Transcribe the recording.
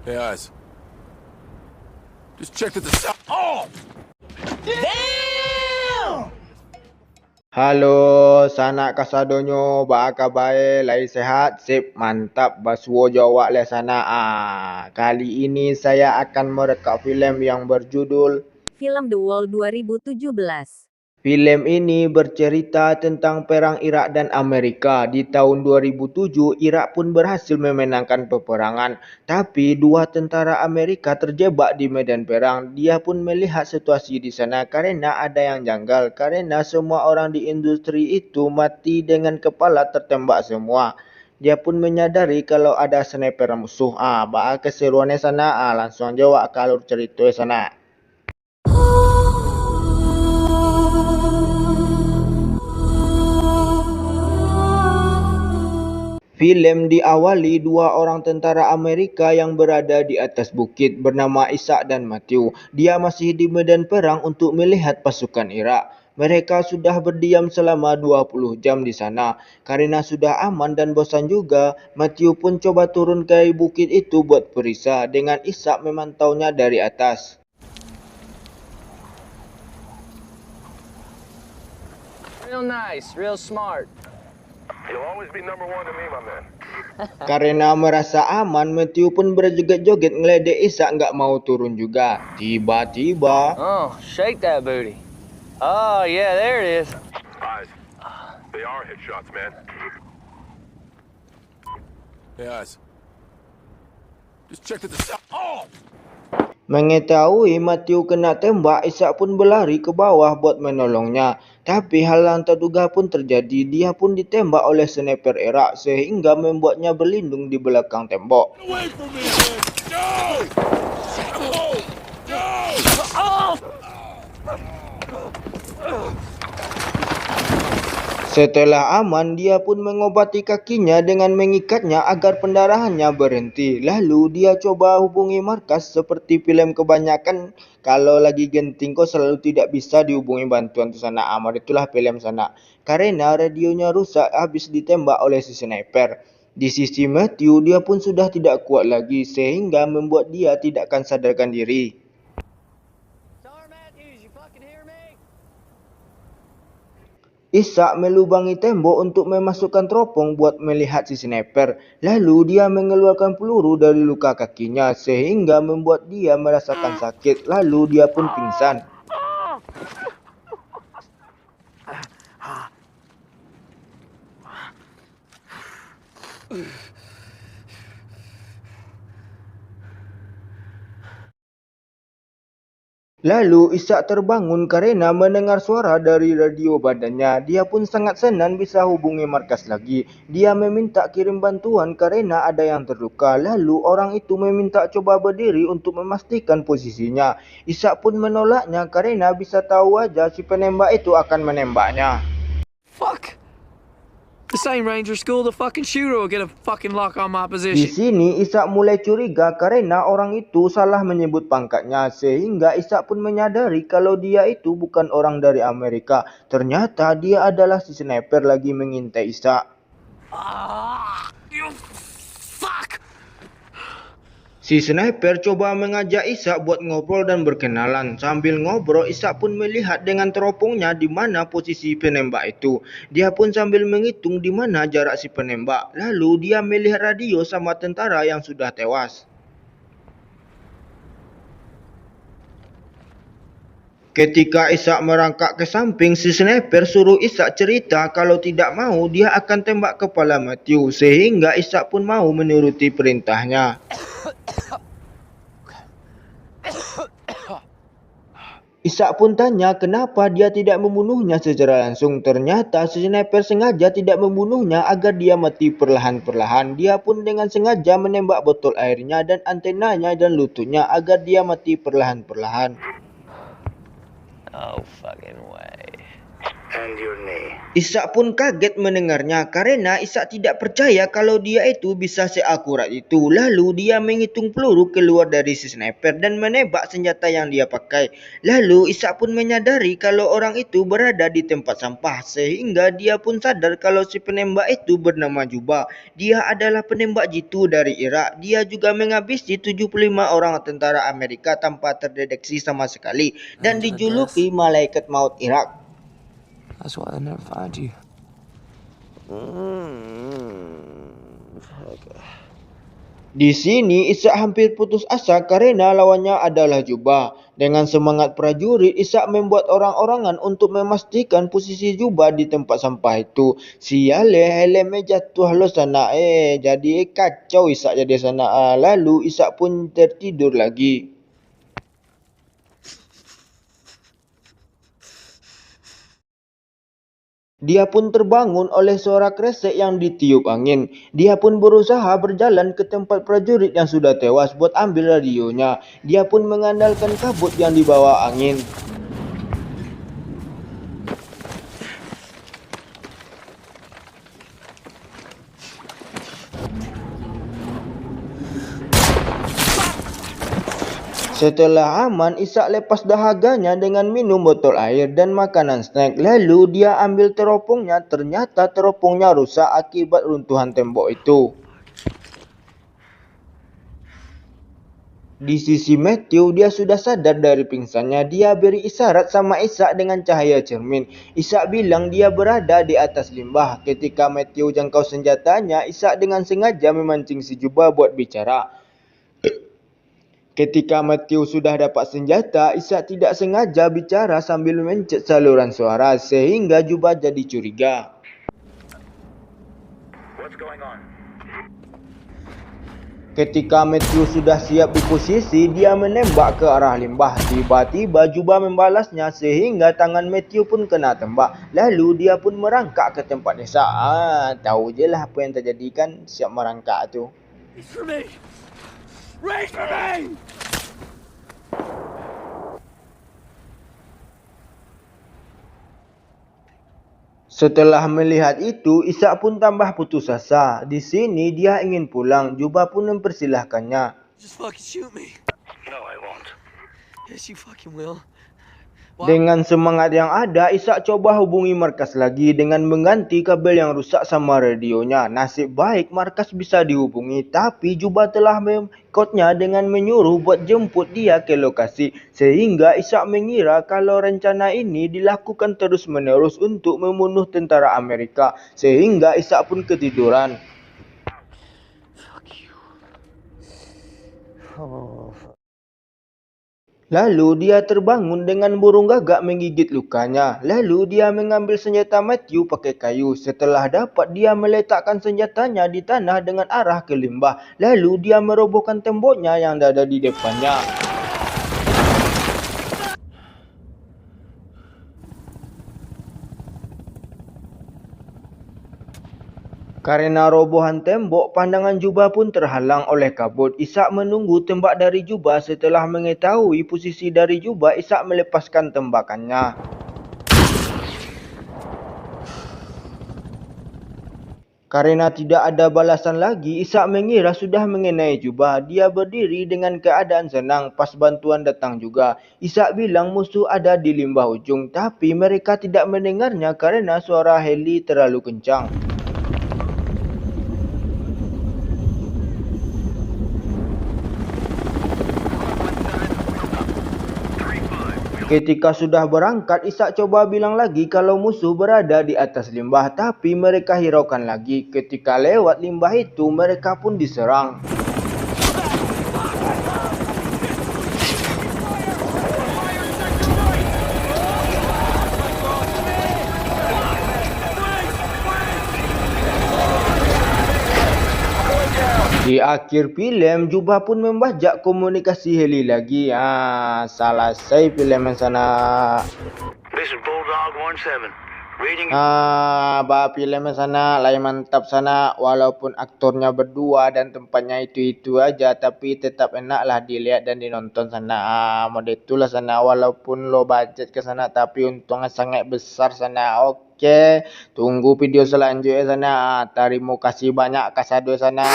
Hey, eyes. Just check that the sound. Oh! Halo, sanak kasadonyo, baka bae, lai sehat, sip, mantap, basuo Jawa le sana. Kali ini saya akan mereka film yang berjudul Film The Wall 2017. Film ini bercerita tentang Perang Irak dan Amerika. Di tahun 2007, Irak pun berhasil memenangkan peperangan. Tapi dua tentara Amerika terjebak di medan perang. Dia pun melihat situasi di sana karena ada yang janggal. Karena semua orang di industri itu mati dengan kepala tertembak semua. Dia pun menyadari kalau ada sniper musuh. Bahas keseruannya sana. Langsung jawab kalau cerita sana. Film diawali dua orang tentara Amerika yang berada di atas bukit bernama Ishak dan Matthew. Dia masih di medan perang untuk melihat pasukan Irak. Mereka sudah berdiam selama 20 jam di sana. Karena sudah aman dan bosan juga, Matthew pun coba turun ke bukit itu buat periksa dengan Ishak memantaunya dari atas. Real nice, real smart. You'll always be number one to me, my man. Karena merasa aman, Matthew pun berjoget-joget ngeledek Ishak nggak mau turun juga. Tiba-tiba, Oh, shake that booty. Oh, yeah, there it is. Eyes. They are headshots, man. Hey, eyes. Just check that the sound. Oh! mengetahui Matthew kena tembak, Ishak pun berlari ke bawah buat menolongnya. Tapi hal yang terduga pun terjadi, dia pun ditembak oleh sniper Irak sehingga membuatnya berlindung di belakang tembok. Away from me, man! No! Setelah aman, dia pun mengobati kakinya dengan mengikatnya agar pendarahannya berhenti. Lalu dia coba hubungi markas seperti film kebanyakan. Kalau lagi genting kok selalu tidak bisa dihubungi bantuan ke sana. Itulah film sana. Karena radionya rusak habis ditembak oleh si sniper. Di sisi Matthew, dia pun sudah tidak kuat lagi sehingga membuat dia tidak akan sadarkan diri. Star Matthews, you fucking hear me? Ishak melubangi tembok untuk memasukkan teropong buat melihat si sniper. Lalu dia mengeluarkan peluru dari luka kakinya sehingga membuat dia merasakan sakit. Lalu dia pun pingsan. Lalu Ishak terbangun karena mendengar suara dari radio badannya. Dia pun sangat senang bisa hubungi markas lagi. Dia meminta kirim bantuan karena ada yang terluka. Lalu orang itu meminta coba berdiri untuk memastikan posisinya. Ishak pun menolaknya karena bisa tahu aja si penembak itu akan menembaknya. Fuck! This ain't Ranger School. The fucking shooter will get a fucking lock on my Di position. sini Ishak mulai curiga karena orang itu salah menyebut pangkatnya sehingga Ishak pun menyadari kalau dia itu bukan orang dari Amerika. Ternyata dia adalah si sniper lagi mengintai Ishak. You fuck! Si sniper coba mengajak Ishak buat ngobrol dan berkenalan. Sambil ngobrol, Ishak pun melihat dengan teropongnya di mana posisi penembak itu. Dia pun sambil menghitung di mana jarak si penembak. Lalu dia melihat radio sama tentara yang sudah tewas. Ketika Ishak merangkak ke samping, si sniper suruh Ishak cerita kalau tidak mau dia akan tembak kepala Matthew. Sehingga Ishak pun mau menuruti perintahnya. Ishak pun tanya kenapa dia tidak membunuhnya secara langsung. Ternyata si sniper sengaja tidak membunuhnya agar dia mati perlahan-perlahan. Dia pun dengan sengaja menembak botol airnya dan antenanya dan lututnya agar dia mati perlahan-perlahan. Oh, fucking way. bend your knee. Ishak pun kaget mendengarnya karena Ishak tidak percaya kalau dia itu bisa seakurat itu. Lalu dia menghitung peluru keluar dari si sniper dan menembak senjata yang dia pakai. Lalu Ishak pun menyadari kalau orang itu berada di tempat sampah sehingga dia pun sadar kalau si penembak itu bernama Juba. Dia adalah penembak jitu dari Irak. Dia juga menghabisi 75 orang tentara Amerika tanpa terdeteksi sama sekali dan dijuluki malaikat maut Irak. That's why I never find you. Di sini Ishak hampir putus asa karena lawannya adalah Juba. Dengan semangat prajurit, Ishak membuat orang-orangan untuk memastikan posisi Juba di tempat sampah itu. Sial, helmnya jatuh lo sana. Jadi kacau Ishak jadi sana. Lalu Ishak pun tertidur lagi. Dia pun terbangun oleh suara kresek yang ditiup angin. Dia pun berusaha berjalan ke tempat prajurit yang sudah tewas buat ambil radionya. Dia pun mengandalkan kabut yang dibawa angin. Setelah aman, Ishak lepas dahaganya dengan minum botol air dan makanan snack. Lalu dia ambil teropongnya. Ternyata teropongnya rusak akibat runtuhan tembok itu. Di sisi Matthew, dia sudah sadar dari pingsannya. Dia beri isyarat sama Ishak dengan cahaya cermin. Ishak bilang dia berada di atas limbah. Ketika Matthew jangkau senjatanya, Ishak dengan sengaja memancing si Juba buat bicara. Ketika Matthew sudah dapat senjata, Ishak tidak sengaja bicara sambil mencet saluran suara sehingga Juba jadi curiga. What's going on? Ketika Matthew sudah siap di posisi, dia menembak ke arah limbah. Tiba-tiba Juba membalasnya sehingga tangan Matthew pun kena tembak. Lalu dia pun merangkak ke tempat Ishak. Tahu je lah apa yang terjadi kan, siap merangkak tu. Reach for me! Reach for me! Setelah melihat itu, Ishak pun tambah putus asa. Di sini dia ingin pulang. Juba pun mempersilahkannya. Just fucking shoot me. No, I won't. Yes, you fucking will. Dengan semangat yang ada, Ishak coba hubungi markas lagi dengan mengganti kabel yang rusak sama radionya. Nasib baik markas bisa dihubungi, tapi Juba telah mengikutnya dengan menyuruh buat jemput dia ke lokasi. Sehingga Ishak mengira kalau rencana ini dilakukan terus-menerus untuk membunuh tentara Amerika. Sehingga Ishak pun ketiduran. Fuck you. Lalu dia terbangun dengan burung gagak menggigit lukanya. Lalu dia mengambil senjata Matthew pakai kayu. Setelah dapat, dia meletakkan senjatanya di tanah dengan arah ke limbah. Lalu dia merobohkan temboknya yang ada di depannya. Karena robohan tembok, pandangan Juba pun terhalang oleh kabut. Ishak menunggu tembak dari Juba. Setelah mengetahui posisi dari Juba, Ishak melepaskan tembakannya. Karena tidak ada balasan lagi, Ishak mengira sudah mengenai Juba. Dia berdiri dengan keadaan senang pas bantuan datang juga. Ishak bilang musuh ada di limbah ujung, tapi mereka tidak mendengarnya karena suara heli terlalu kencang. Ketika sudah berangkat, Ishak coba bilang lagi kalau musuh berada di atas limbah, tapi mereka hiraukan lagi. Ketika lewat limbah itu, mereka pun diserang. Di akhir filem, Juba pun membajak komunikasi heli lagi. Selesai filem yang sana. This is Bulldog 17. Reading Bah filmnya sana lain mantap sana, walaupun aktornya berdua dan tempatnya itu aja, tapi tetap enak lah dilihat dan dinonton sana. Mode itulah sana, walaupun low budget ke sana tapi untungnya sangat besar sana. Oke, tunggu video selanjutnya sana. Terima kasih banyak Kasado sana.